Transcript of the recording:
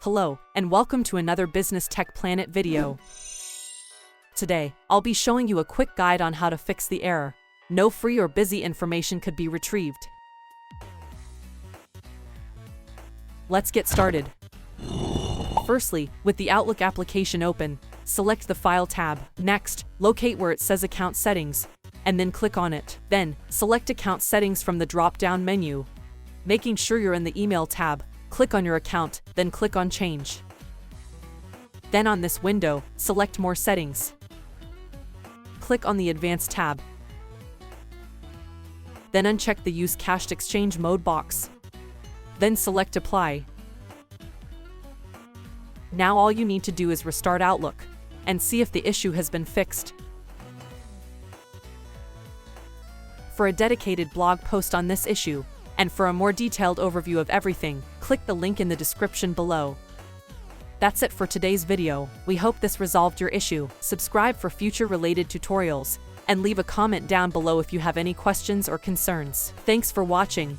Hello, and welcome to another Business Tech Planet video. Today, I'll be showing you a quick guide on how to fix the error. No free or busy information could be retrieved. Let's get started. Firstly, with the Outlook application open, select the File tab. Next, locate where it says Account Settings, and then click on it. Then, select Account Settings from the drop-down menu. Making sure you're in the Email tab, click on your account, then click on Change. Then on this window, select More Settings. Click on the Advanced tab. Then uncheck the Use Cached Exchange Mode box. Then select Apply. Now all you need to do is restart Outlook and see if the issue has been fixed. For a dedicated blog post on this issue, and for a more detailed overview of everything, click the link in the description below. That's it for today's video. We hope this resolved your issue. Subscribe for future related tutorials, and leave a comment down below if you have any questions or concerns. Thanks for watching.